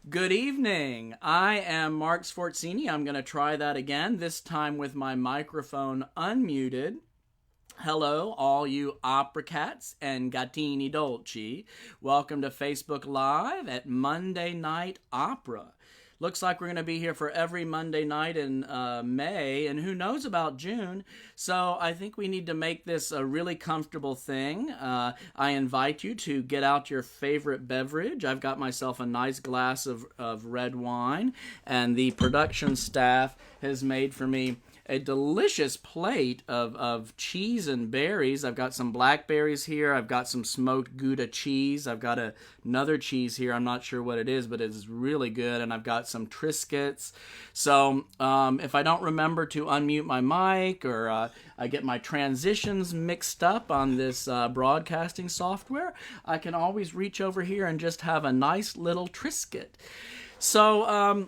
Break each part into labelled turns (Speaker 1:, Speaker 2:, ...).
Speaker 1: Good evening. I am Mark Sforzini. I'm going to try that again, this time with my microphone unmuted. Hello, all you opera cats and gattini dolci. Welcome to Facebook Live at Monday Night Opera. Looks like we're going to be here for every Monday night in May, and who knows about June. So I think we need to make this a really comfortable thing. I invite you to get out your favorite beverage. I've got myself a nice glass of red wine, and the production staff has made for me a delicious plate of cheese and berries. I've got some blackberries here. I've got some smoked Gouda cheese. I've got another cheese here. I'm not sure what it is, but it's really good. And I've got some Triscuits. So if I don't remember to unmute my mic or I get my transitions mixed up on this broadcasting software, I can always reach over here and just have a nice little Triscuit. So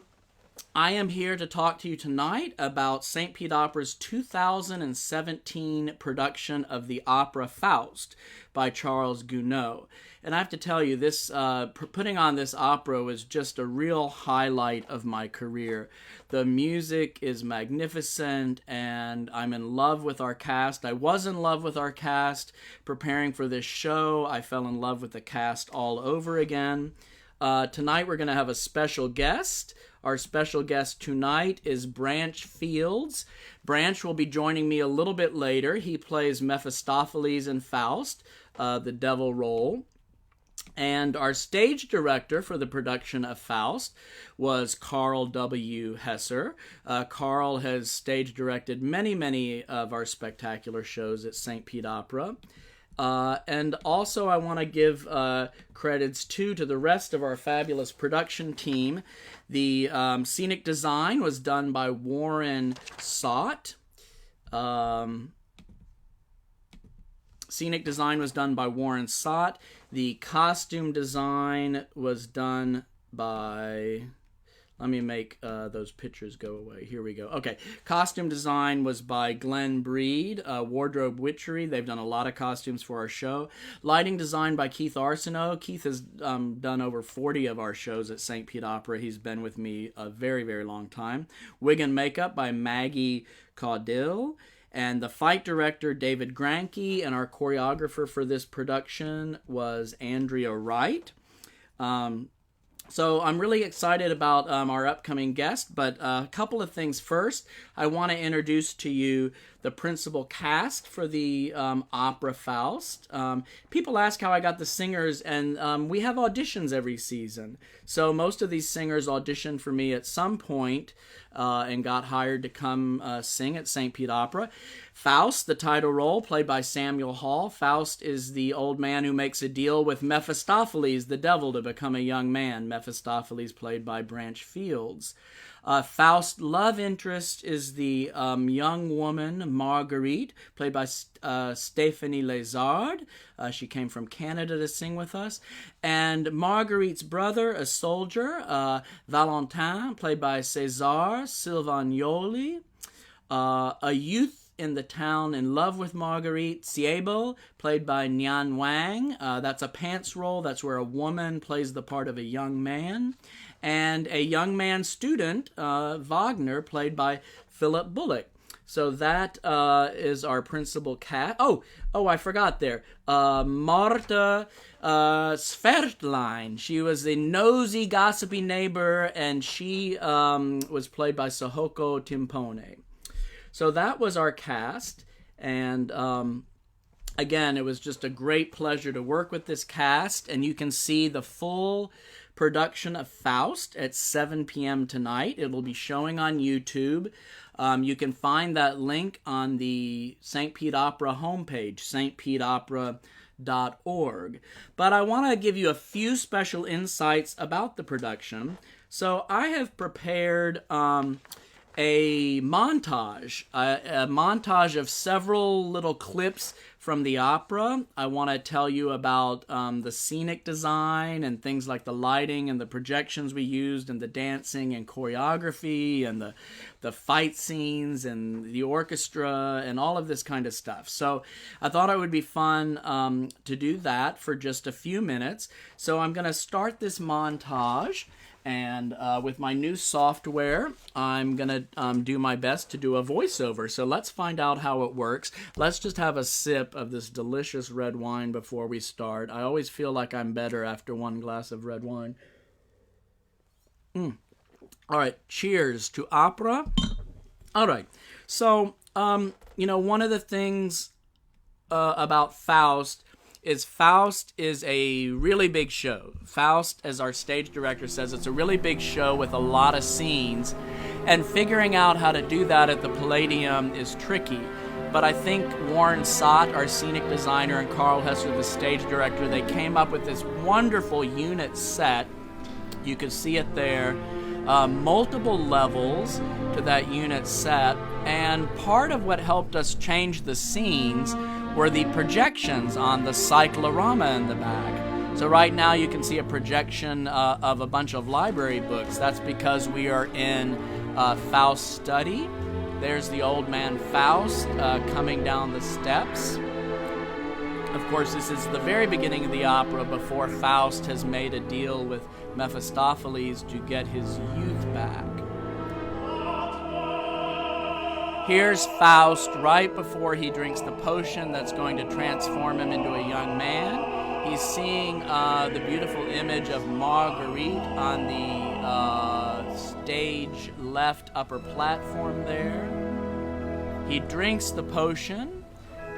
Speaker 1: I am here to talk to you tonight about St. Pete Opera's 2017 production of the opera Faust by Charles Gounod. And I have to tell you, this putting on this opera was just a real highlight of my career. The music is magnificent, and I'm in love with our cast. I was in love with our cast preparing for this show. I fell in love with the cast all over again. Tonight we're going to have a special guest. Our special guest tonight is Branch Fields. Branch will be joining me a little bit later. He plays Mephistopheles in Faust, the devil role. And our stage director for the production of Faust was Carl W. Hesser. Carl has stage directed many of our spectacular shows at St. Pete Opera. And also I want to give credits to the rest of our fabulous production team. The Scenic Design was done by Warren Sott. Scenic Design was done by Warren Sott. The costume design was done by... Let me make those pictures go away. Here we go. Okay. Costume design was by Glenn Breed. Wardrobe Witchery. They've done a lot of costumes for our show. Lighting design by Keith Arsenault. Keith has done over 40 of our shows at St. Pete Opera. He's been with me a very long time. Wig and makeup by Maggie Caudill. And the fight director, David Granke. And our choreographer for this production was Andrea Wright. So I'm really excited about our upcoming guest, but a couple of things first. I want to introduce to you the principal cast for the opera Faust. People ask how I got the singers, and we have auditions every season. So most of these singers auditioned for me at some point and got hired to come sing at St. Pete Opera. Faust, the title role, played by Samuel Hall. Faust is the old man who makes a deal with Mephistopheles, the devil, to become a young man. Mephistopheles, played by Branch Fields. Faust's love interest is the young woman, Marguerite, played by Stéphanie Lézard. She came from Canada to sing with us. And Marguerite's brother, a soldier, Valentin, played by César Silvagnoli. A youth in the town in love with Marguerite, Siebo, played by Nian Wang. That's a pants role. That's where a woman plays the part of a young man. And a young man student, Wagner, played by Philip Bullock. So that is our principal cast. Oh, I forgot there. Marta Svertline. She was the nosy, gossipy neighbor, and she was played by Sohoko Timpone. So that was our cast, and again, it was just a great pleasure to work with this cast, and you can see the full production of Faust at 7 p.m. tonight. It will be showing on YouTube. You can find that link on the St. Pete Opera homepage, stpeteopera.org. But I want to give you a few special insights about the production. So I have prepared a montage of several little clips from the opera. I want to tell you about the scenic design and things like the lighting and the projections we used and the dancing and choreography and the fight scenes and the orchestra and all of this kind of stuff. So I thought it would be fun to do that for just a few minutes. So I'm going to start this montage, And with my new software, I'm going to do my best to do a voiceover. So let's find out how it works. Let's just have a sip of this delicious red wine before we start. I always feel like I'm better after one glass of red wine. All right, cheers to opera. All right, so, one of the things about Faust is a really big show. Faust, as our stage director says, it's a really big show with a lot of scenes, and figuring out how to do that at the Palladium is tricky. But I think Warren Sott, our scenic designer, and Carl Hesser, the stage director, they came up with this wonderful unit set. You can see it there. Multiple levels to that unit set, and part of what helped us change the scenes were the projections on the cyclorama in the back. So right now you can see a projection of a bunch of library books. That's because we are in Faust's study. There's the old man Faust coming down the steps. Of course, this is the very beginning of the opera before Faust has made a deal with Mephistopheles to get his youth back. Here's Faust right before he drinks the potion that's going to transform him into a young man. He's seeing the beautiful image of Marguerite on the stage left upper platform there. He drinks the potion.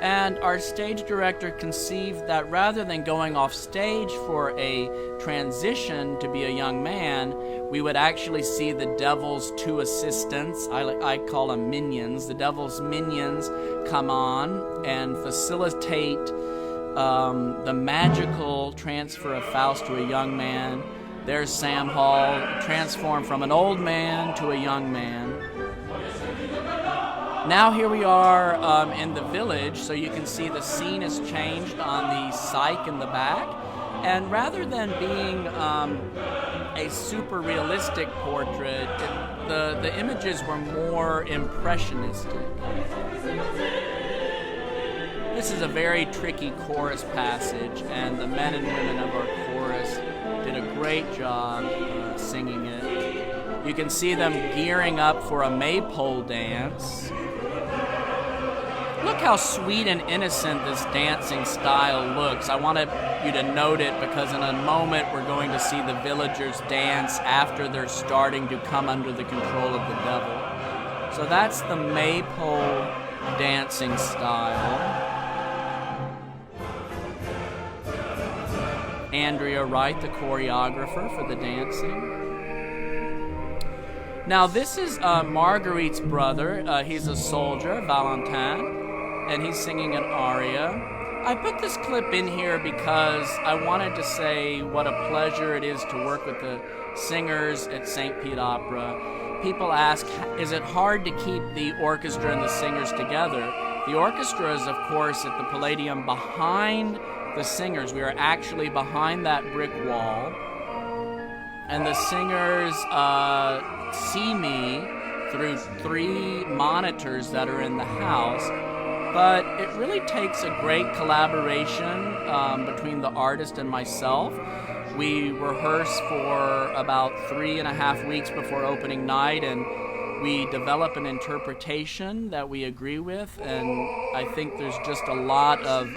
Speaker 1: And our stage director conceived that rather than going off stage for a transition to be a young man, we would actually see the devil's two assistants, I call them minions, the devil's minions come on and facilitate the magical transfer of Faust to a young man. There's Sam Hall, transformed from an old man to a young man. Now here we are in the village, so you can see the scene has changed on the cyc in the back. And rather than being a super realistic portrait, the images were more impressionistic. This is a very tricky chorus passage, and the men and women of our chorus did a great job singing it. You can see them gearing up for a maypole dance. Look how sweet and innocent this dancing style looks. I wanted you to note it because in a moment we're going to see the villagers dance after they're starting to come under the control of the devil. So that's the maypole dancing style. Andrea Wright, the choreographer for the dancing. Now this is Marguerite's brother. He's a soldier, Valentin. And he's singing an aria. I put this clip in here because I wanted to say what a pleasure it is to work with the singers at St. Pete Opera. People ask, is it hard to keep the orchestra and the singers together? The orchestra is, of course, at the Palladium behind the singers. We are actually behind that brick wall. And the singers see me through 3 monitors that are in the house. But it really takes a great collaboration between the artist and myself. We rehearse for about 3.5 weeks before opening night, and we develop an interpretation that we agree with. And I think there's just a lot of,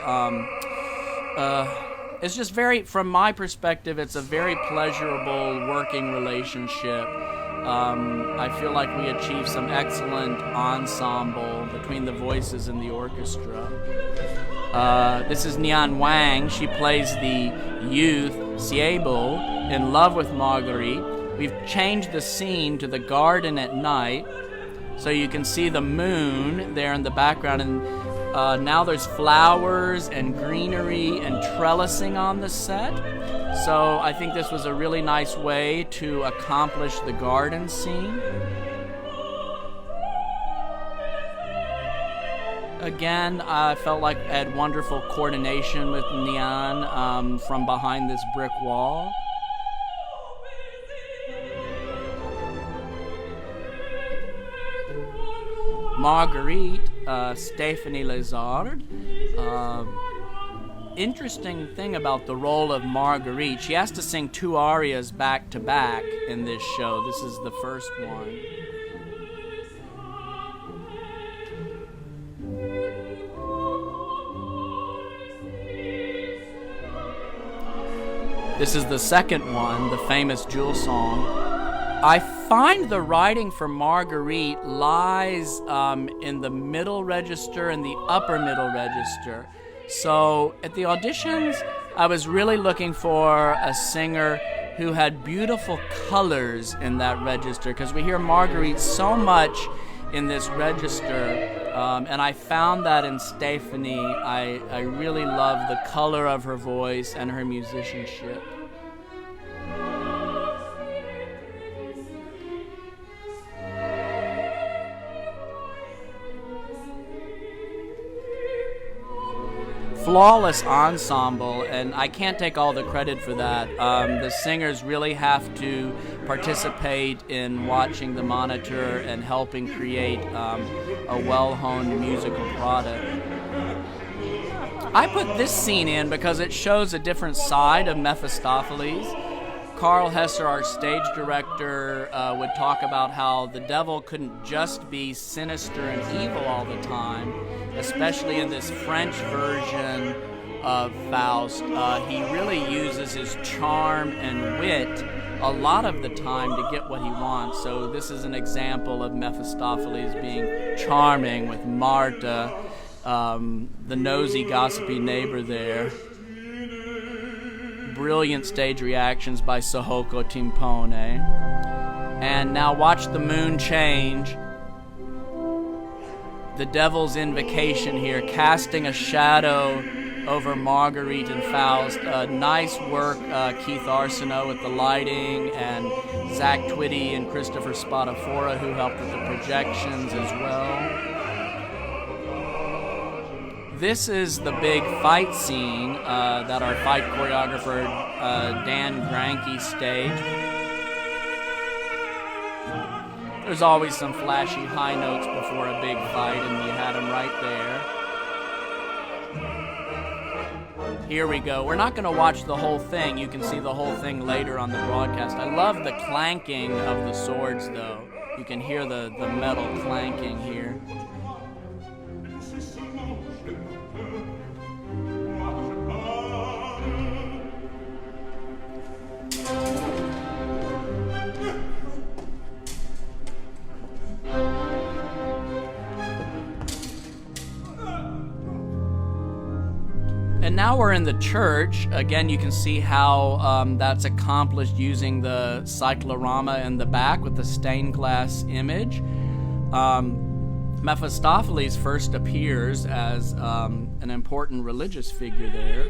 Speaker 1: it's just very, from my perspective, it's a very pleasurable working relationship. I feel like we achieved some excellent ensemble between the voices and the orchestra. This is Nian Wang. She plays the youth, Siebo, in love with Marguerite. We've changed the scene to the garden at night, so you can see the moon there in the background, and now there's flowers and greenery and trellising on the set. So I think this was a really nice way to accomplish the garden scene. Again, I felt like I had wonderful coordination with Nian from behind this brick wall. Marguerite, Stéphanie Lézard, interesting thing about the role of Marguerite. She has to sing 2 arias back to back in this show. This is the first one. This is the second one, the famous Jewel song. I find the writing for Marguerite lies in the middle register and the upper middle register. So at the auditions, I was really looking for a singer who had beautiful colors in that register, because we hear Marguerite so much in this register, and I found that in Stephanie. I really love the color of her voice and her musicianship. Flawless ensemble, and I can't take all the credit for that. The singers really have to participate in watching the monitor and helping create a well-honed musical product. I put this scene in because it shows a different side of Mephistopheles. Karl Hesser, our stage director, would talk about how the devil couldn't just be sinister and evil all the time, especially in this French version of Faust. He really uses his charm and wit a lot of the time to get what he wants. So this is an example of Mephistopheles being charming with Marta, the nosy, gossipy neighbor there. Brilliant stage reactions by Sohoko Timpone. And now watch the moon change. The devil's invocation here, casting a shadow over Marguerite and Faust. Nice work, Keith Arsenault with the lighting, and Zach Twitty and Christopher Spadafora, who helped with the projections as well. This is the big fight scene that our fight choreographer Dan Granke staged. There's always some flashy high notes before a big fight, and you had them right there. Here we go. We're not going to watch the whole thing. You can see the whole thing later on the broadcast. I love the clanking of the swords, though. You can hear the metal clanking here. And now we're in the church. Again, you can see how that's accomplished using the cyclorama in the back with the stained glass image. Mephistopheles first appears as an important religious figure there.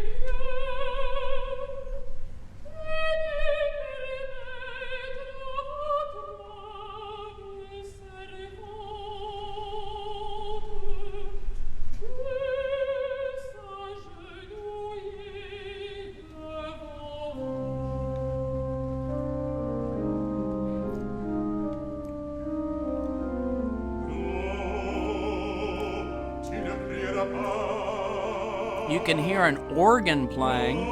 Speaker 1: You can hear an organ playing.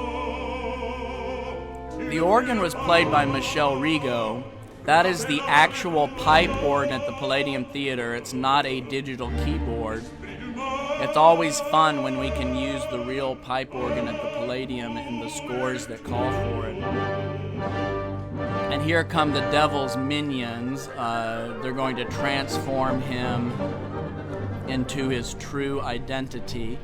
Speaker 1: The organ was played by Michel Rigaud. That is the actual pipe organ at the Palladium Theater. It's not a digital keyboard. It's always fun when we can use the real pipe organ at the Palladium in the scores that call for it. And here come the devil's minions. They're going to transform him into his true identity.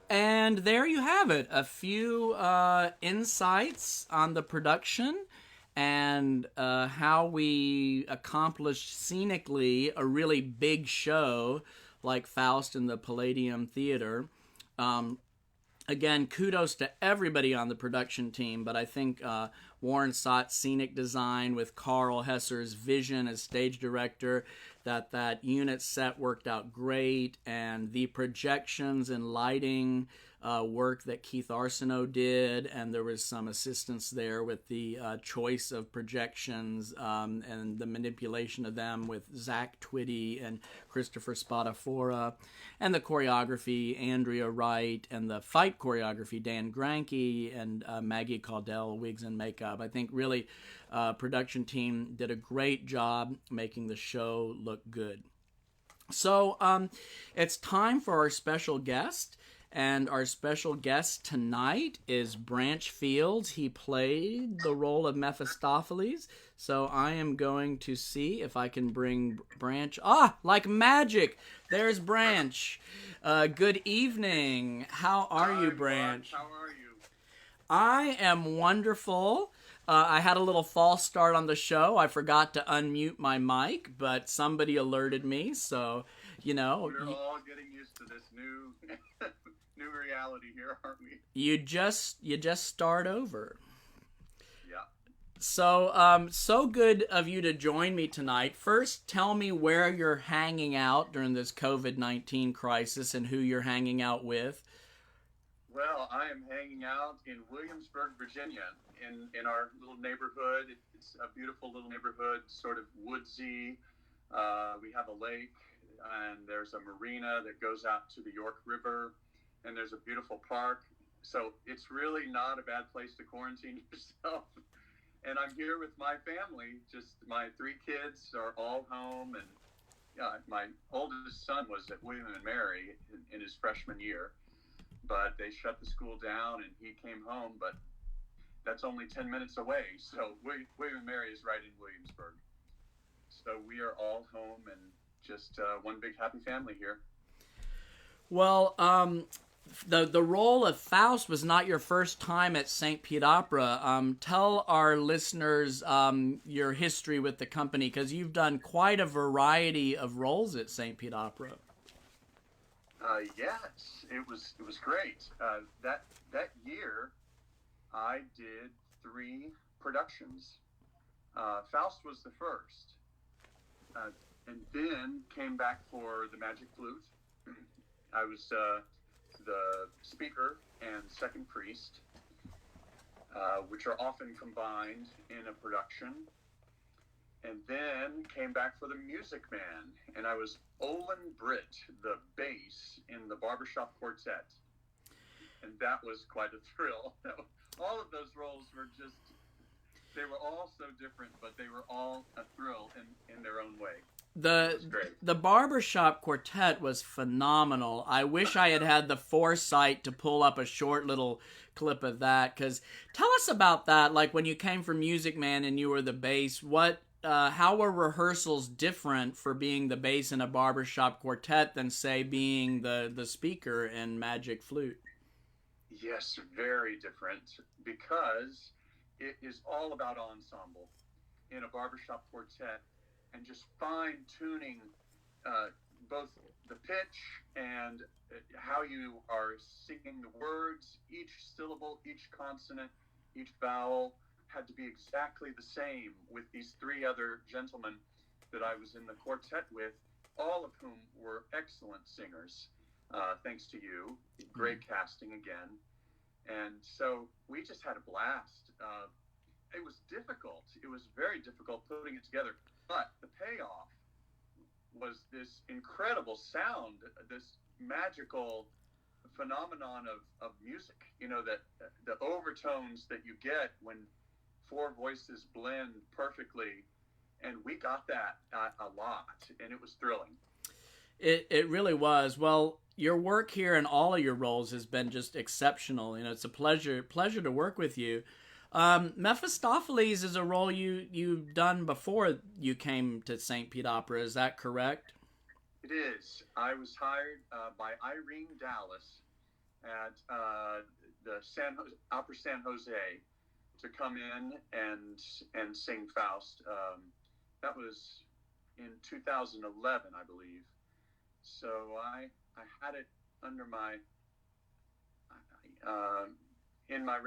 Speaker 1: And there you have it, a few insights on the production and how we accomplished scenically a really big show like Faust in the Palladium Theater. Again, kudos to everybody on the production team, but I think Warren Sott's Scenic Design with Karl Hesser's vision as stage director, that unit set worked out great, and the projections and lighting work that Keith Arsenault did, and there was some assistance there with the choice of projections and the manipulation of them with Zach Twitty and Christopher Spadafora, and the choreography, Andrea Wright, and the fight choreography, Dan Granke and Maggie Caudell, wigs and makeup. I think really production team did a great job making the show look good. So it's time for our special guest. And our special guest tonight is Branch Fields. He played the role of Mephistopheles. So I am going to see if I can bring Branch. Like magic! There's Branch. Good evening. How are you, Branch?
Speaker 2: How are you?
Speaker 1: I am wonderful. I had a little false start on the show. I forgot to unmute my mic, but somebody alerted me. So,
Speaker 2: We're all getting used to this new new reality here, aren't we?
Speaker 1: You just start over.
Speaker 2: Yeah.
Speaker 1: So, so good of you to join me tonight. First, tell me where you're hanging out during this COVID-19 crisis and who you're hanging out with.
Speaker 2: Well, I am hanging out in Williamsburg, Virginia, in our little neighborhood. It's a beautiful little neighborhood, sort of woodsy. We have a lake, and there's a marina that goes out to the York River, and there's a beautiful park. So it's really not a bad place to quarantine yourself. And I'm here with my family. Just my 3 kids are all home, and my oldest son was at William and Mary in his freshman year, but they shut the school down and he came home, but that's only 10 minutes away. So William and Mary is right in Williamsburg. So we are all home and just one big happy family here.
Speaker 1: Well, the role of Faust was not your first time at St. Pete Opera. Tell our listeners your history with the company, because you've done quite a variety of roles at St. Pete Opera.
Speaker 2: Yes, it was great. That year, I did 3 productions. Faust was the first, and then came back for the Magic Flute. I was the speaker and second priest, which are often combined in a production. And then came back for the Music Man, and I was Olin Britt, the bass in the Barbershop Quartet. And that was quite a thrill. All of those roles were they were all so different, but they were all a thrill in their own way.
Speaker 1: The Barbershop Quartet was phenomenal. I wish I had the foresight to pull up a short little clip of that, because tell us about that. Like when you came from Music Man and you were the bass, how were rehearsals different for being the bass in a barbershop quartet than, say, being the speaker in Magic Flute?
Speaker 2: Yes, very different, because it is all about ensemble in a barbershop quartet and just fine-tuning both the pitch and how you are singing the words. Each syllable, each consonant, each vowel had to be exactly the same with these 3 other gentlemen that I was in the quartet with, all of whom were excellent singers, thanks to you. Great casting again. And so we just had a blast. It was difficult. It was very difficult putting it together. But the payoff was this incredible sound, this magical phenomenon of music, that the overtones that you get when 4 voices blend perfectly, and we got that a lot, and it was thrilling.
Speaker 1: It really was. Well, your work here and all of your roles has been just exceptional. It's a pleasure to work with you. Mephistopheles is a role you've done before you came to St. Pete Opera. Is that correct?
Speaker 2: It is. I was hired by Irene Dallas at the Opera San Jose to come in and sing Faust. That was in 2011, I believe. So I had it under my in my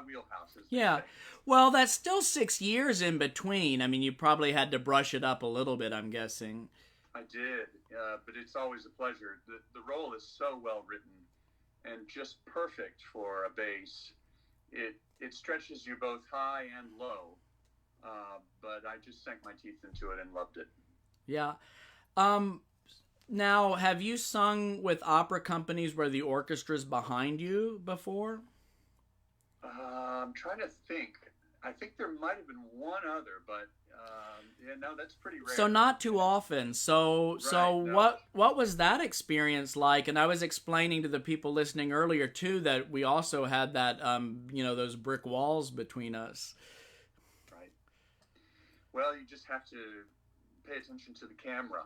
Speaker 2: wheelhouse.
Speaker 1: Yeah. Well, that's still 6 years in between. I mean, you probably had to brush it up a little bit, I'm guessing.
Speaker 2: I did, but it's always a pleasure. The role is so well written, and just perfect for a bass. It stretches you both high and low, but I just sank my teeth into it and loved it.
Speaker 1: Yeah. Now, have you sung with opera companies where the orchestra's behind you before?
Speaker 2: I'm trying to think. I think there might have been one other, but yeah, no, that's pretty rare.
Speaker 1: So not too often. So
Speaker 2: no.
Speaker 1: what was that experience like? And I was explaining to the people listening earlier too that we also had that those brick walls between us.
Speaker 2: Right. Well, you just have to pay attention to the camera,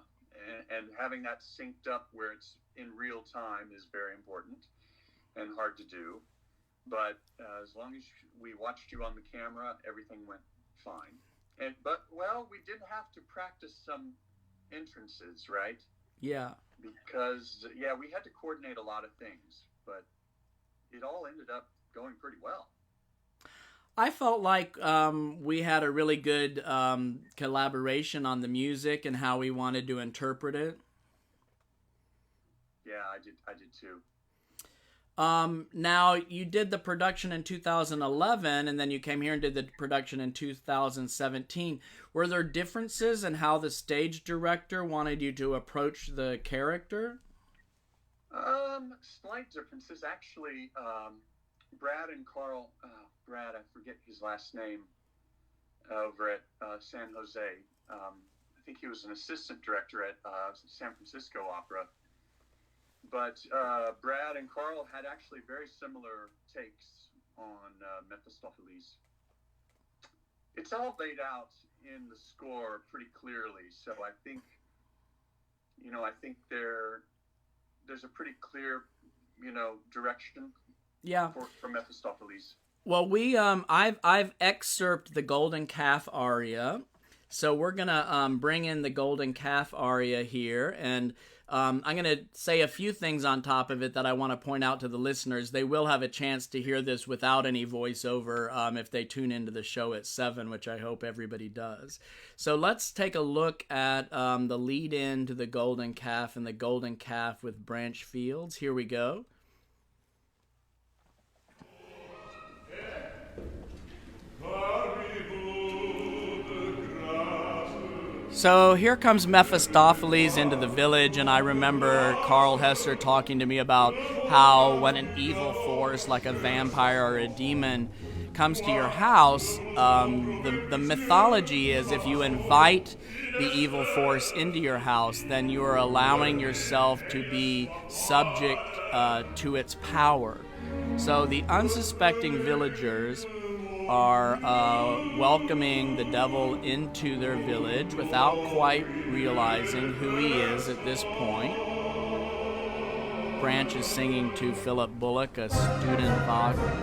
Speaker 2: and having that synced up where it's in real time is very important and hard to do. But as long as we watched you on the camera, everything went fine. But we did have to practice some entrances, right?
Speaker 1: Yeah.
Speaker 2: Because we had to coordinate a lot of things, but it all ended up going pretty well.
Speaker 1: I felt like we had a really good collaboration on the music and how we wanted to interpret it.
Speaker 2: Yeah, I did too.
Speaker 1: Now, you did the production in 2011, and then you came here and did the production in 2017. Were there differences in how the stage director wanted you to approach the character?
Speaker 2: Slight differences. Actually, Brad and Carl, Brad, I forget his last name, over at San Jose. I think he was an assistant director at San Francisco Opera. But Brad and Carl had actually very similar takes on Mephistopheles. It's all laid out in the score pretty clearly, so I think there's a pretty clear, direction.
Speaker 1: Yeah.
Speaker 2: For Mephistopheles.
Speaker 1: Well, I've excerpted the Golden Calf aria, so we're gonna bring in the Golden Calf aria here, and I'm going to say a few things on top of it that I want to point out to the listeners. They will have a chance to hear this without any voiceover if they tune into the show at 7, which I hope everybody does. So let's take a look at the lead-in to the Golden Calf and the Golden Calf with Branch Fields. Here we go. So here comes Mephistopheles into the village, and I remember Carl Hesser talking to me about how when an evil force like a vampire or a demon comes to your house, the mythology is if you invite the evil force into your house, then you are allowing yourself to be subject to its power. So the unsuspecting villagers are welcoming the devil into their village without quite realizing who he is at this point. Branch is singing to Philip Bullock, a student Wagner.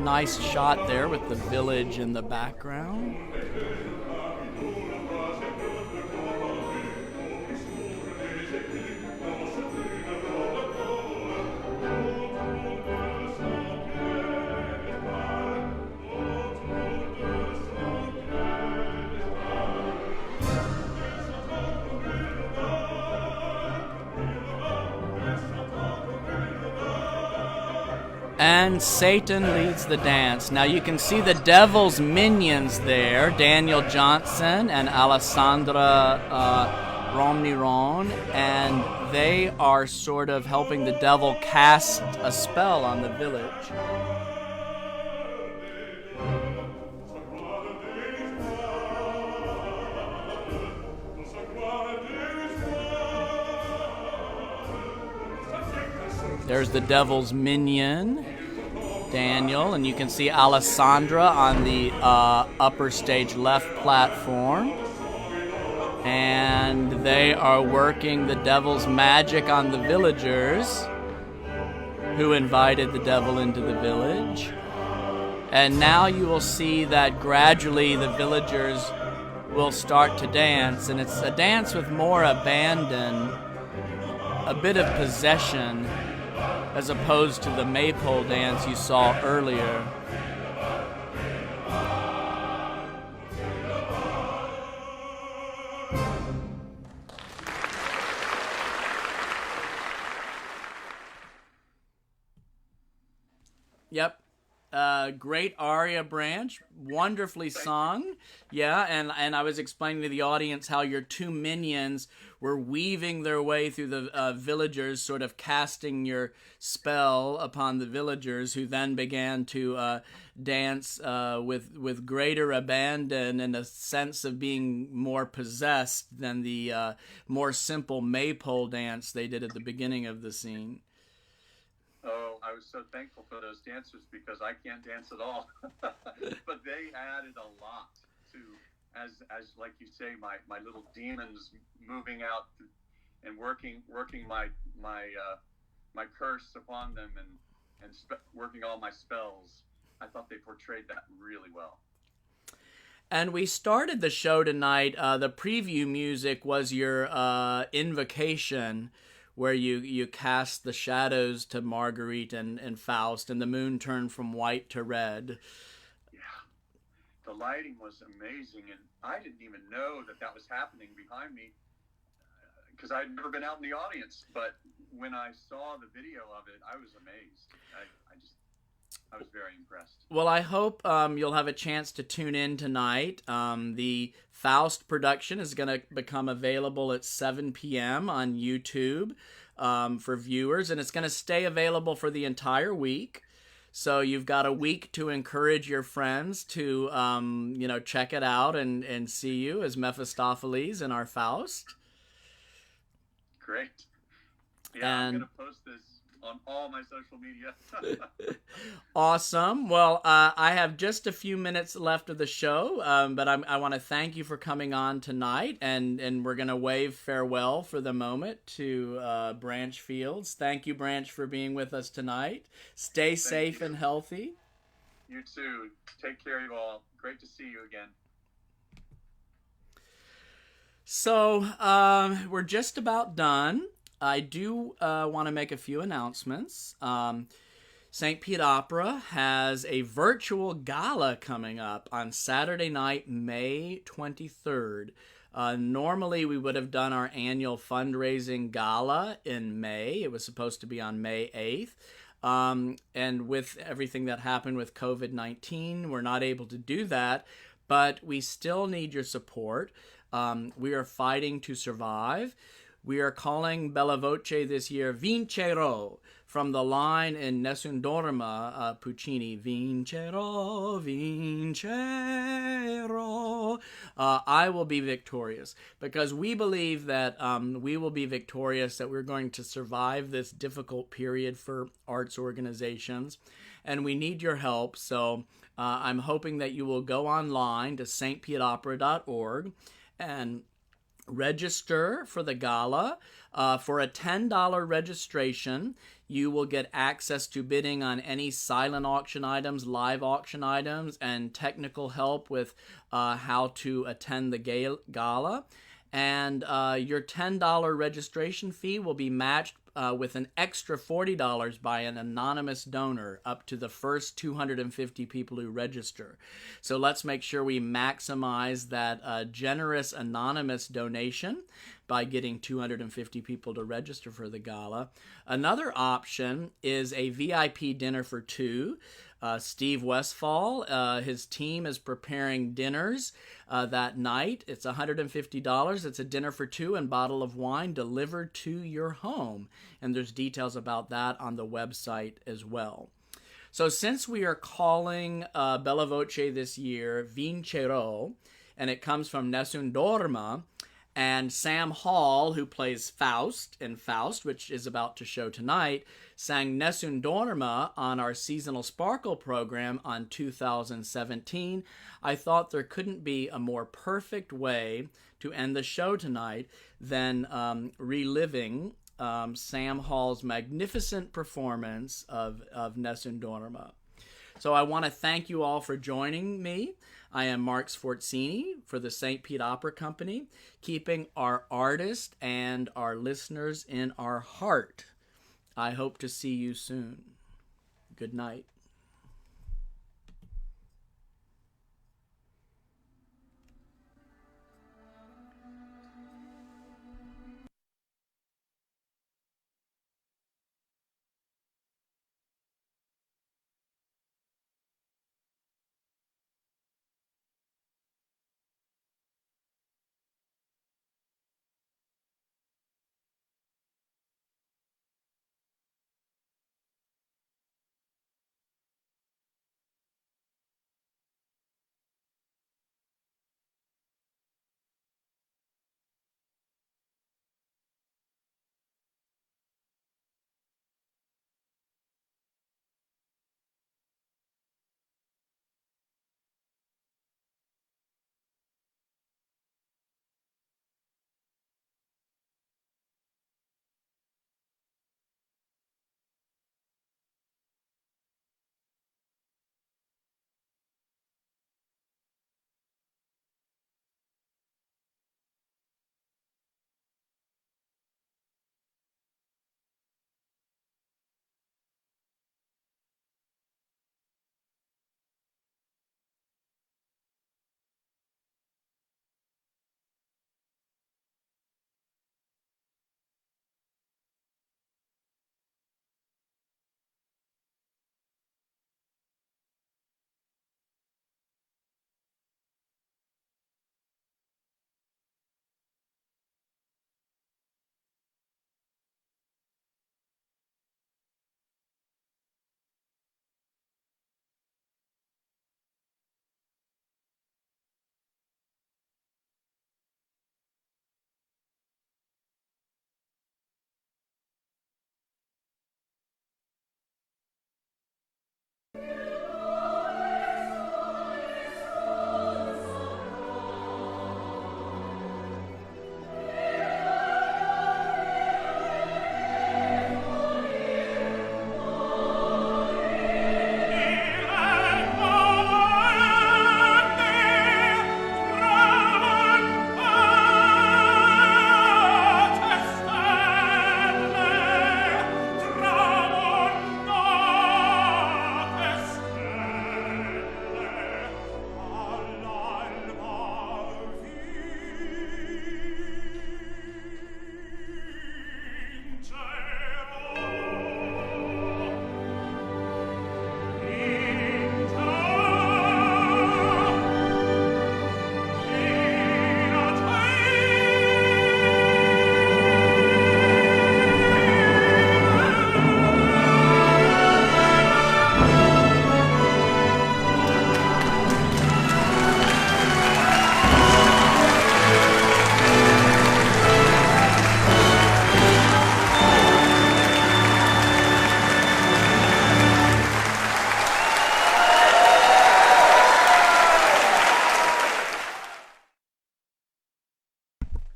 Speaker 1: Nice shot there with the village in the background. And Satan leads the dance. Now you can see the devil's minions there, Daniel Johnson and Alessandra Romniron, and they are sort of helping the devil cast a spell on the village. There's the devil's minion, Daniel, and you can see Alessandra on the upper stage left platform. And they are working the devil's magic on the villagers who invited the devil into the village. And now you will see that gradually the villagers will start to dance, and it's a dance with more abandon a bit of possession as opposed to the maypole dance you saw earlier. Yep. Great aria, Branch. Wonderfully sung. Yeah, and I was explaining to the audience how your two minions were weaving their way through the villagers, sort of casting your spell upon the villagers, who then began to dance with greater abandon and a sense of being more possessed than the more simple maypole dance they did at the beginning of the scene.
Speaker 2: Oh, I was so thankful for those dancers because I can't dance at all. But they added a lot to, as like you say, my little demons moving out and working my curse upon them and working all my spells. I thought they portrayed that really well.
Speaker 1: And we started the show tonight. The preview music was your invocation, where you cast the shadows to Marguerite and Faust, and the moon turned from white to red.
Speaker 2: Yeah, the lighting was amazing, and I didn't even know that was happening behind me because I'd never been out in the audience. But when I saw the video of it, I was amazed. I was very impressed.
Speaker 1: Well, I hope you'll have a chance to tune in tonight. The Faust production is going to become available at 7 p.m. on YouTube for viewers, and it's going to stay available for the entire week. So you've got a week to encourage your friends to, check it out and see you as Mephistopheles in our Faust.
Speaker 2: Great. Yeah, I'm going to post this on all my social media.
Speaker 1: Awesome. Well, I have just a few minutes left of the show, but I want to thank you for coming on tonight, and we're going to wave farewell for the moment to Branch Fields. Thank you, Branch, for being with us tonight. Stay safe and healthy.
Speaker 2: You too. Take care of you all. Great to see you again.
Speaker 1: So, we're just about done. I do want to make a few announcements. St. Pete Opera has a virtual gala coming up on Saturday night, May 23rd. Normally, we would have done our annual fundraising gala in May. It was supposed to be on May 8th. And with everything that happened with COVID-19, we're not able to do that. But we still need your support. We are fighting to survive. We are calling Bella Voce this year Vincero, from the line in Nessun Dorma, Puccini, Vincero, Vincero. I will be victorious, because we believe that we will be victorious, that we're going to survive this difficult period for arts organizations, and we need your help. So I'm hoping that you will go online to stpetopera.org and register for the gala. For a $10 registration, you will get access to bidding on any silent auction items, live auction items, and technical help with how to attend the gala. And your $10 registration fee will be matched with an extra $40 by an anonymous donor up to the first 250 people who register. So let's make sure we maximize that generous anonymous donation by getting 250 people to register for the gala. Another option is a VIP dinner for two. Steve Westfall, his team is preparing dinners that night. It's $150. It's a dinner for two and bottle of wine delivered to your home. And there's details about that on the website as well. So since we are calling Bella Voce this year Vincero, and it comes from Nessun Dorma, and Sam Hall, who plays Faust in Faust, which is about to show tonight, sang Nessun Dorma on our Seasonal Sparkle program on 2017. I thought there couldn't be a more perfect way to end the show tonight than reliving Sam Hall's magnificent performance of Nessun Dorma. So I want to thank you all for joining me. I am Mark Sforzini for the St. Pete Opera Company, keeping our artists and our listeners in our heart. I hope to see you soon. Good night.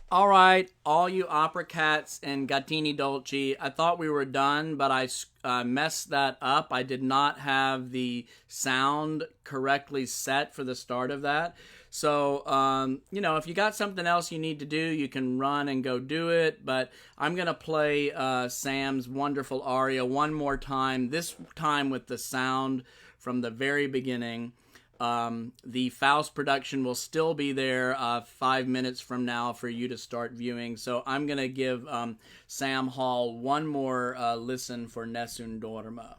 Speaker 1: All right, all you opera cats and gattini dolci, I thought we were done, but I messed that up. I did not have the sound correctly set for the start of that. So, if you got something else you need to do, you can run and go do it. But I'm going to play Sam's wonderful aria one more time, this time with the sound from the very beginning. The Faust production will still be there 5 minutes from now for you to start viewing. So I'm going to give Sam Hall one more listen for Nessun Dorma.